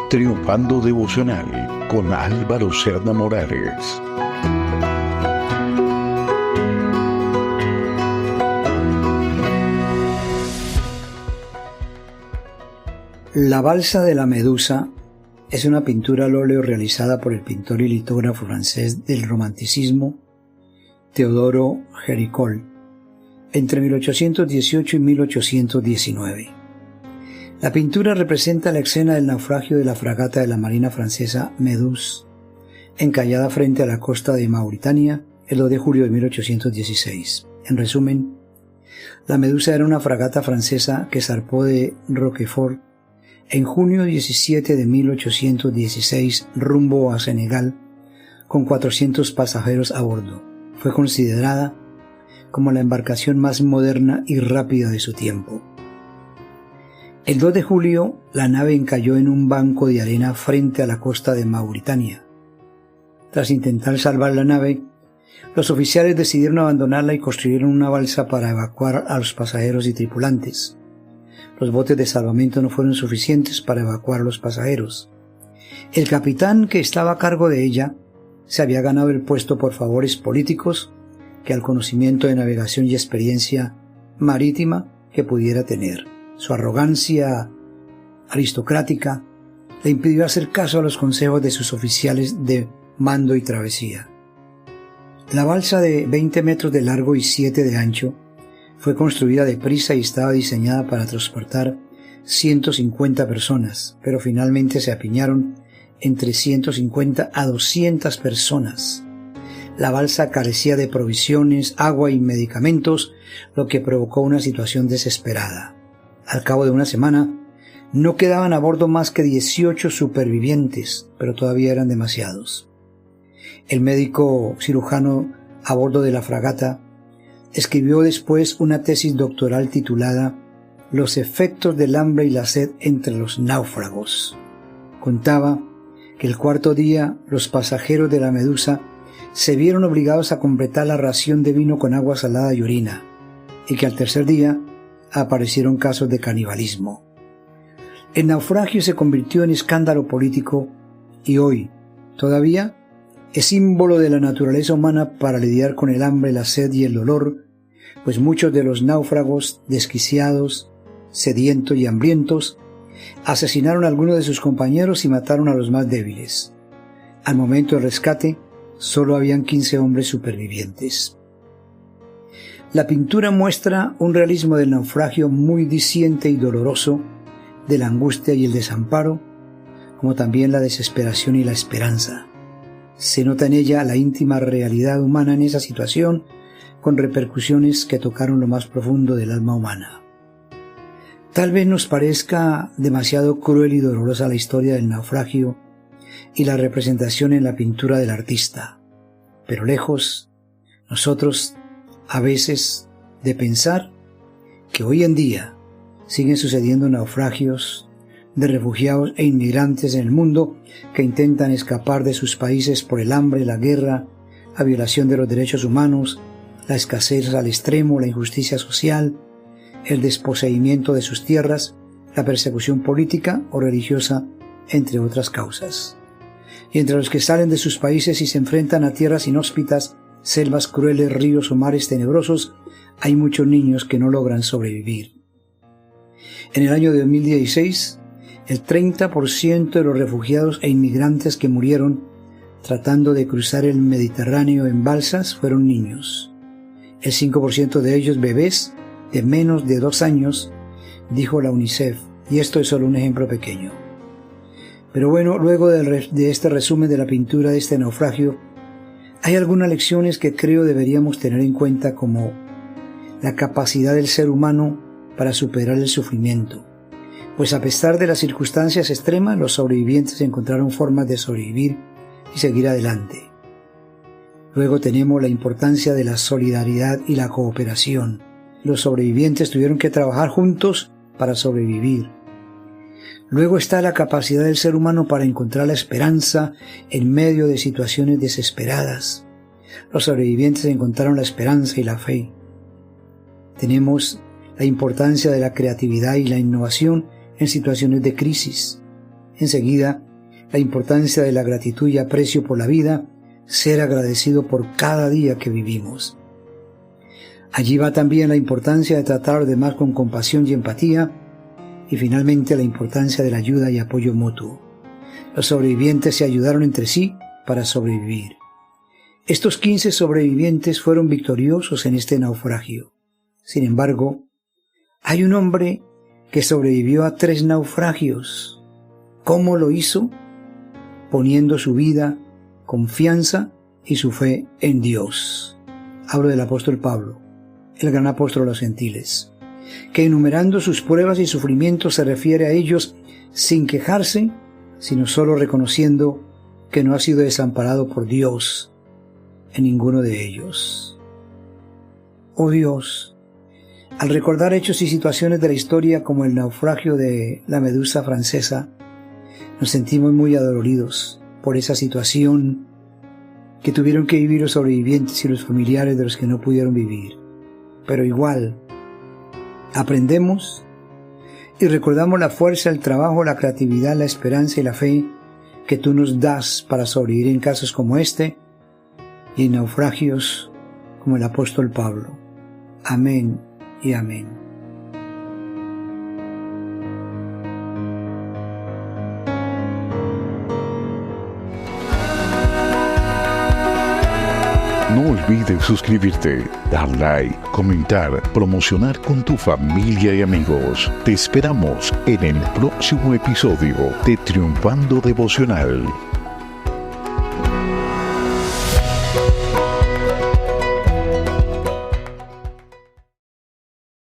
Triunfando Devocional con Álvaro Serna Morales. La balsa de la Medusa es una pintura al óleo realizada por el pintor y litógrafo francés del romanticismo Teodoro Géricault entre 1818 y 1819. La pintura representa la escena del naufragio de la fragata de la marina francesa Méduse, encallada frente a la costa de Mauritania el 2 de julio de 1816. En resumen, la Medusa era una fragata francesa que zarpó de Roquefort en junio 17 de 1816 rumbo a Senegal con 400 pasajeros a bordo. Fue considerada como la embarcación más moderna y rápida de su tiempo. El 2 de julio, la nave encalló en un banco de arena frente a la costa de Mauritania. Tras intentar salvar la nave, los oficiales decidieron abandonarla y construyeron una balsa para evacuar a los pasajeros y tripulantes. Los botes de salvamento no fueron suficientes para evacuar a los pasajeros. El capitán que estaba a cargo de ella se había ganado el puesto por favores políticos que al conocimiento de navegación y experiencia marítima que pudiera tener. Su arrogancia aristocrática le impidió hacer caso a los consejos de sus oficiales de mando y travesía. La balsa de 20 metros de largo y 7 de ancho fue construida deprisa y estaba diseñada para transportar 150 personas, pero finalmente se apiñaron entre 150 a 200 personas. La balsa carecía de provisiones, agua y medicamentos, lo que provocó una situación desesperada. Al cabo de una semana, no quedaban a bordo más que 18 supervivientes, pero todavía eran demasiados. El médico cirujano a bordo de la fragata escribió después una tesis doctoral titulada Los efectos del hambre y la sed entre los náufragos. Contaba que el cuarto día los pasajeros de la Medusa se vieron obligados a completar la ración de vino con agua salada y orina, y que al tercer día aparecieron casos de canibalismo. El naufragio se convirtió en escándalo político y hoy, todavía, es símbolo de la naturaleza humana para lidiar con el hambre, la sed y el dolor, pues muchos de los náufragos, desquiciados, sedientos y hambrientos, asesinaron a algunos de sus compañeros y mataron a los más débiles. Al momento del rescate, solo habían 15 hombres supervivientes. La pintura muestra un realismo del naufragio muy diciente y doloroso, de la angustia y el desamparo, como también la desesperación y la esperanza. Se nota en ella la íntima realidad humana en esa situación, con repercusiones que tocaron lo más profundo del alma humana. Tal vez nos parezca demasiado cruel y dolorosa la historia del naufragio y la representación en la pintura del artista, pero lejos, nosotros, a veces, de pensar que hoy en día siguen sucediendo naufragios de refugiados e inmigrantes en el mundo que intentan escapar de sus países por el hambre, la guerra, la violación de los derechos humanos, la escasez al extremo, la injusticia social, el desposeimiento de sus tierras, la persecución política o religiosa, entre otras causas. Y entre los que salen de sus países y se enfrentan a tierras inhóspitas, selvas crueles, ríos o mares tenebrosos, hay muchos niños que no logran sobrevivir. En el año 2016, el 30% de los refugiados e inmigrantes que murieron tratando de cruzar el Mediterráneo en balsas fueron niños. El 5% de ellos bebés de menos de 2 años, dijo la UNICEF, y esto es solo un ejemplo pequeño. Pero bueno, luego de este resumen de la pintura de este naufragio, hay algunas lecciones que creo deberíamos tener en cuenta, como la capacidad del ser humano para superar el sufrimiento, pues a pesar de las circunstancias extremas, los sobrevivientes encontraron formas de sobrevivir y seguir adelante. Luego tenemos la importancia de la solidaridad y la cooperación. Los sobrevivientes tuvieron que trabajar juntos para sobrevivir. Luego está la capacidad del ser humano para encontrar la esperanza en medio de situaciones desesperadas. Los sobrevivientes encontraron la esperanza y la fe. Tenemos la importancia de la creatividad y la innovación en situaciones de crisis. Enseguida, la importancia de la gratitud y aprecio por la vida, ser agradecido por cada día que vivimos. Allí va también la importancia de tratar a los demás con compasión y empatía, y finalmente la importancia de la ayuda y apoyo mutuo. Los sobrevivientes se ayudaron entre sí para sobrevivir. Estos 15 sobrevivientes fueron victoriosos en este naufragio. Sin embargo, hay un hombre que sobrevivió a 3 naufragios. ¿Cómo lo hizo? Poniendo su vida, confianza y su fe en Dios. Hablo del apóstol Pablo, el gran apóstol de los gentiles, que enumerando sus pruebas y sufrimientos se refiere a ellos sin quejarse, sino solo reconociendo que no ha sido desamparado por Dios en ninguno de ellos. Oh Dios, al recordar hechos y situaciones de la historia como el naufragio de la Medusa francesa, nos sentimos muy adoloridos por esa situación que tuvieron que vivir los sobrevivientes y los familiares de los que no pudieron vivir. Pero igual, aprendemos y recordamos la fuerza, el trabajo, la creatividad, la esperanza y la fe que tú nos das para sobrevivir en casos como este y en naufragios como el apóstol Pablo. Amén y amén. No olvides suscribirte, dar like, comentar, promocionar con tu familia y amigos. Te esperamos en el próximo episodio de Triunfando Devocional.